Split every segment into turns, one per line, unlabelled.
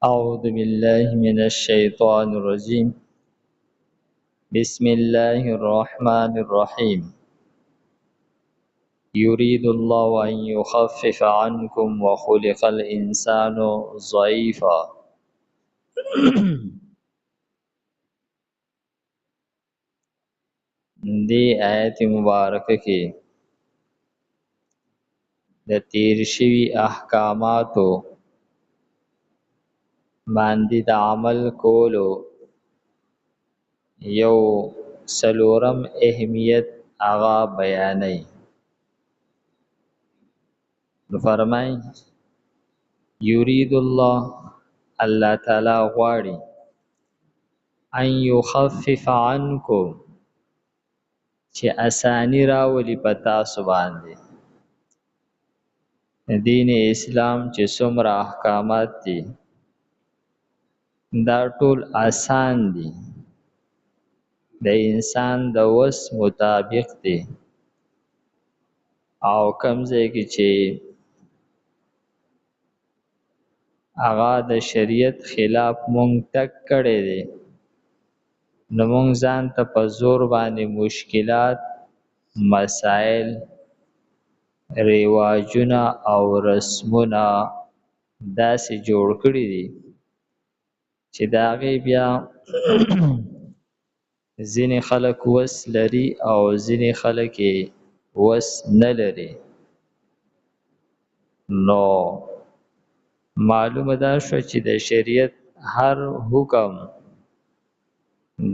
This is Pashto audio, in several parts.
أعوذ بالله من الشيطان الرجيم بسم الله الرحمن الرحيم يريد الله أن يخفف عنكم وخلق الإنسان ضعيفا دی آیت مبارکه کې د تیر شوي احکاماتو باندې د عمل کولو یو سلورم اهمیت هغه بیانوي. نو فرمای یرید الله تعالی غواړي ان یخفف عنکم چې اسانی راولي پتا سو باندې دین اسلام چې څومره احکامات دي دا ټول آسان دي د انسان د وس مطابق دي او کمزې کې چې هغه د شریعت خلاف مونږ تک کړي دي نو مونږ ځان ته په زور باندې مشکلات مسائل رواجونه او رسمونه داسې جوړ کړي دي چې د هغې بیا ځینې خلک وس لري او ځینې خلک یې وس نه لري. نو معلومه دا شوه چې د شریعت هر حکم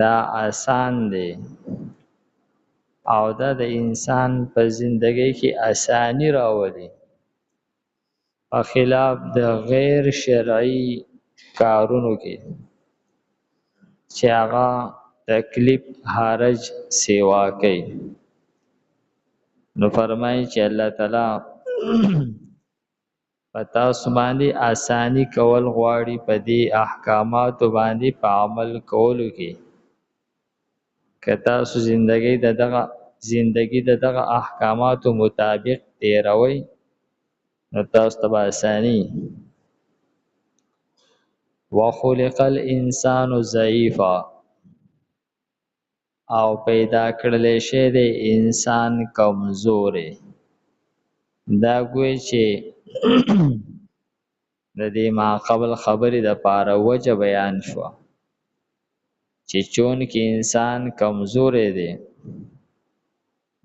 دا آسان دی او دا د انسان په زندګۍ کې آسانی راولي په خلاف د غیر شرعي کارونو کې چې هغه تکلیف حرج سیوا کوي. نو فرمایي چې الله تعالی په تاسو باندې آسانی کول غواړي په دې احکاماتو باندې په عمل کولو کې که تاسو زندگی د دغه احکاماتو مطابق تیروي نو تاسو ته به آسانی. وخلق الانسان ضعیفا او پیدا کړل شي د انسان کمزورې. دا ګوي چې د دې ما قبل خبرې د پاره وجه بیان شو چې چون کې انسان کمزورې دی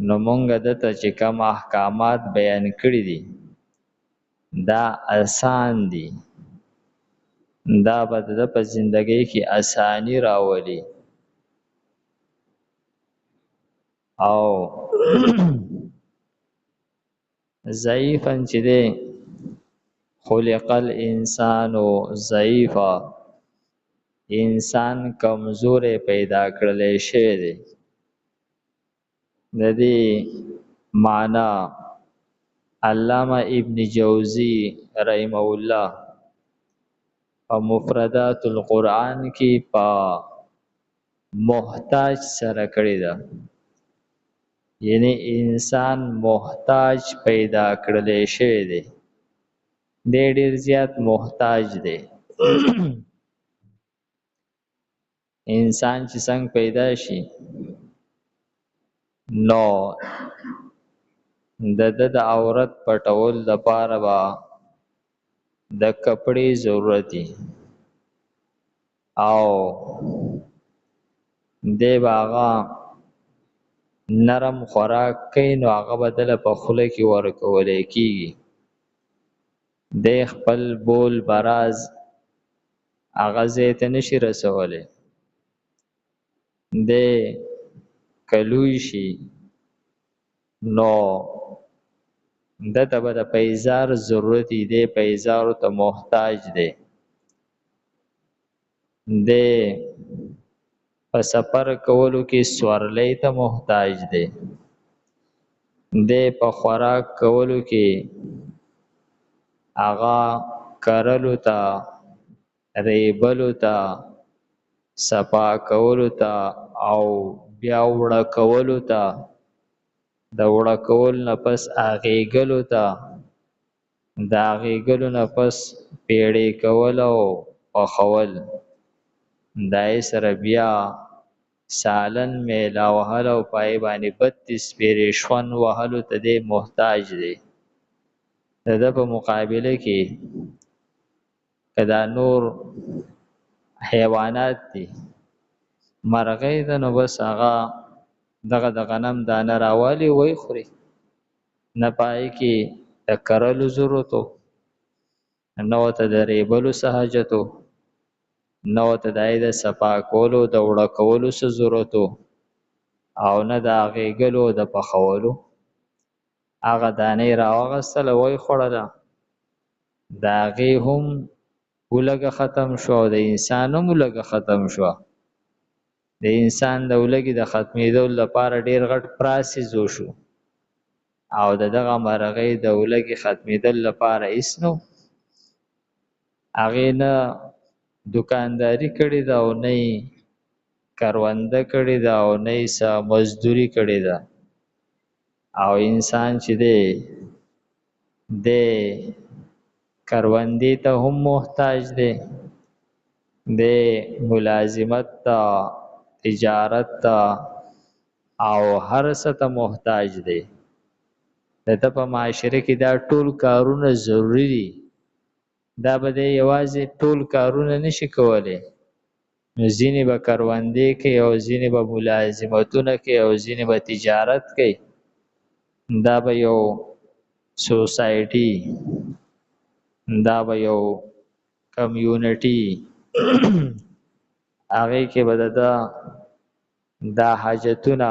نو مونږ دته چې کوم احکامات بیان کړی دي دا آسان دي دا به د په زندګۍ کې آسانی راولي او ضعیفا چې دی خلق الانسان ضعیفا انسان کمزورې پیدا کړل شي دی. د دې معنا علامه ابن جوزی رحمه الله په مفردات القرآن کې په محتاج سره کړی ده یعنی انسان محتاج پیدا کړل شي دی ډېر زیات محتاج دی. انسان چې څنګه پیدا شي نو د عورت پټول لپاره با د کپڑے ضرورت دي او دی باغا نرم خوراک کوي نو هغه بدله په خوله کې ورکولې کیږي د خپل بول براز هغه زیت نشي رسوله د کلوی شي نو دته به د پیزار ضرورت دی پیزارو ته محتاج دی د په سفر کولو کې سورلۍ ته محتاج دی د په خوراک کولو کې هغه کرلو ته ریبلو ته صفا کولو ته او بیا وړه کولو ته د وړه کول نه پس اغېګلو ته د اغېګلو نه پس پیړې کول او پخول دای سره بیا سالن میلا وهل او پای باندې 32 پیری شون وهلو ته دی محتاج دی د په مقابله کې کدا نور حیوانات دي مرغۍ د نو بس هغه دغه د غنم دانه راوالی وای خوري نه پای کې د کرلو ضرورتو نو ته د ریبلو سہجتو نو ته د صفا کولو د وړه کولو څه ضرورتو او نه د غېګلو د پخولو هغه دانې راوغستله وای خوړله د هغې هم ولګه ختم شو د انسان هم ولګه ختم شو د انسان د ولګې د ختمېدو لپاره ډېر غټ پراسیس وشو او دغه مرغۍ د ولګې ختمېدل لپاره هیڅ نو هغې نه دکانداري کړې ده او نه کرونده کړې ده او نه څه مزدوري کړې ده او انسان چې دی د کروندې ته هم محتاج دی د ملازمت ته تجارت ته او هر څه ته محتاج دی د په معاشره کې دا ټول کارونه ضروری دي دا به د یوازې ټول کارونه نشي کولی ځینې به کروندې کوي او ځینې به ملازمتونه کوي او ځینې به تجارت کوي دا به یو سوسایټي دا به یو کمیونټي هغې کې به دا حاجتونه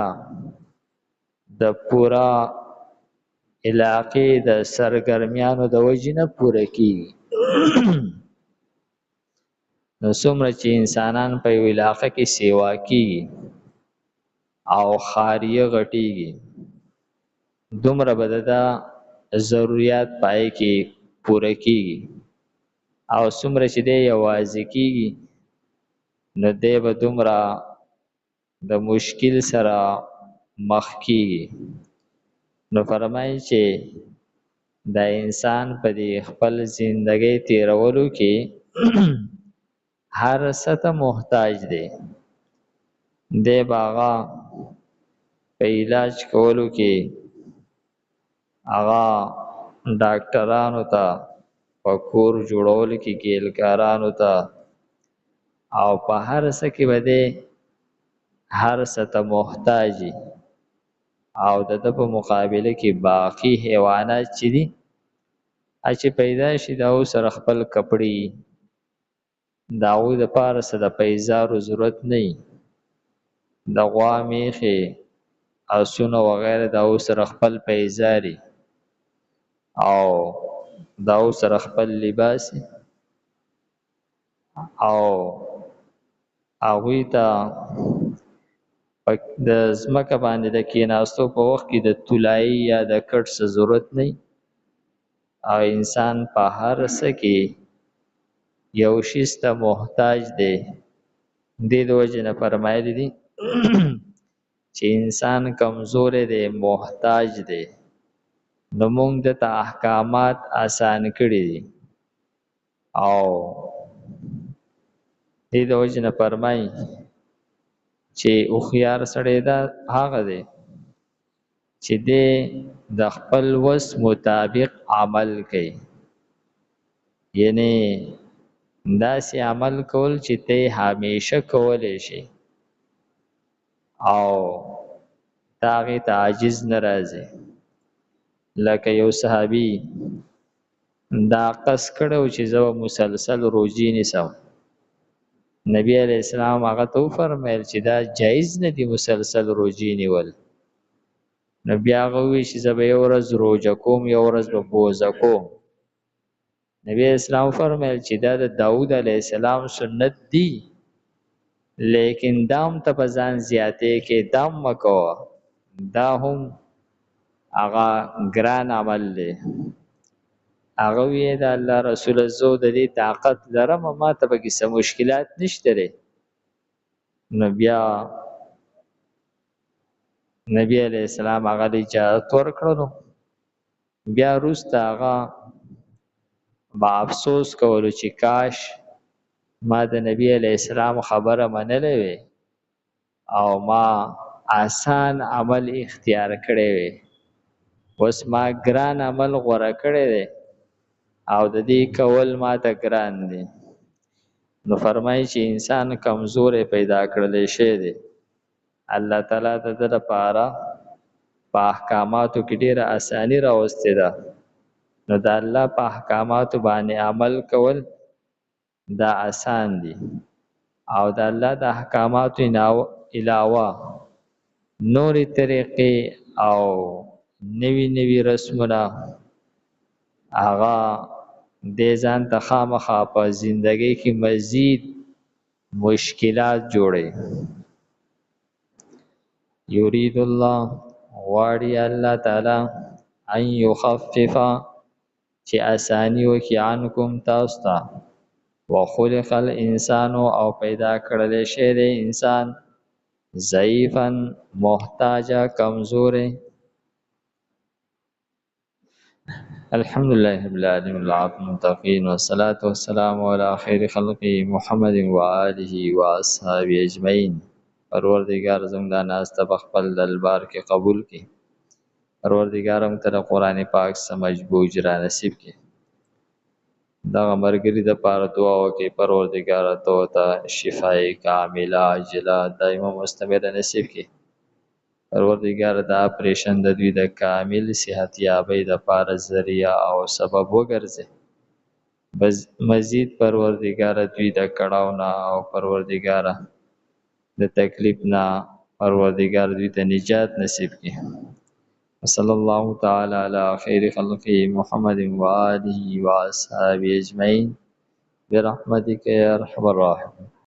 د پورا علاقې د سرګرمیانو د وجې نه پوره کیږي نو څومره چې انسانان په یو علاقه کې سیوا کیږي او خاریه غټیږي دومره به د ضرورت پای کې پوره کیږي او څومره چې دی یوازې کیږي نو دی به دومره د مشکل سره مخ کیږي نو فرمایي چې د انسان په دې خپل زندګۍ تیرولو کې هر څه ته محتاج دی دی به هغه په علاج کولو کې هغه ډاکټرانو ته په کور جوړولو کې ګیلکارانو ته او په هر څه کې به دی هر څه ته محتاجي او د په مقابله کې باقی حیوانات چې دي چې پیدا شي دا سره خپل کپړې دا هغوی دپاره څه د پیزارو ضرورت نه وي د غوا میښې اسونه وغیره دا سره خپل پیزاري او دا سره خپل لباسي او هغوی ته د ځمکه باندې د کېناستو په وخت کې د طلایي یا د کټ څه ضرورت نه او انسان په هر څه کې یو شیز ته محتاج دی دې د وجې نه فرمایلی دي چې انسان کمزوری دی محتاج دی نو موږ دته احکامات آسان کړي دي او دې د وجې نه فرمایي چې هوښیار سړی دا هغه دی چې دی د خپل وس مطابق عمل کوي یعنی داسې عمل کول چې ته همیشه کولی شي او تا هغې ته عاجز نه راځي لکه یو صحابي دا قصد کړی و چې زه به مسلسل روژې نیسم نبی علیه السلام هغه ته وفرمیل چې دا جایز نه دي مسلسل روژې نیول نو بیا هغه وویل چې زه به یو ورځ روژه کوم یو ورځ به بوزه کوم نبی علیه السلام وفرمیل چې دا د داود علیه السلام سنت دی لیکن دام ته په ځان زیاتې کې دام مه کوه دا هم هغه ګران عمل دی هغه وی د الله رسول زو د دې طاقت لرم ما ته به څه مشکلات نشته لري نو بیا نبی علیہ السلام هغه اجازه ورکړو بیا وروسته هغه با افسوس کولو چې کاش ما د نبی علیہ السلام خبره منلې وي او ما آسان عمل اختیار کړی وي اوس ما ګران عمل غوره کړی دی او د دې کول ما ته ګران دی نو فرمایي چې انسان کمزورې پیدا کړلی شی دی الله تعالی د ده لپاره په احکاماتو کې ډېره اساني راوستې ده نو د الله په احکاماتو باندې عمل کول دا آسان دي او د الله د احکاماتو علاوه نورې طریقې او نوي رسمونه هغه دې ځان ته خامخا په زندګۍ کې مزید مشکلات جوړي یرید الله غواړي الله تعالی ان یخفف چې اسانی وکړي عنکم تاسو ته وخلق الانسان او پیدا کړل شی دی انسان ضعیفا محتاجا کمزورې الحمد لله رب العالمين والعاقبة للمتقين والصلاة والسلام على خير خلقه محمد وآله وأصحابه أجمعين پروردگار زموږ دا ناسته په خپل دربار کې قبول کړي پروردگار موږ ته قرآن پاک سمجھ بوج را نصیب کړي دغه مرګري د پاره دعا وکړي پروردگار ته شفای کامله عاجله دایمه مستمره نصیب کړي پروردگار دا پریشن د دوی د کامل صحت یابۍ د پاره ذریعہ او سبب وګرځي مزید پروردگار دوی د کړهو نه او پروردگار د تکلیف نه پروردگار دوی ته نجات نصیب کړي صلی الله تعالی علی خیر خلقه محمد و آله و اصحابه اجمعین برحمتک یا ارحم الراحمین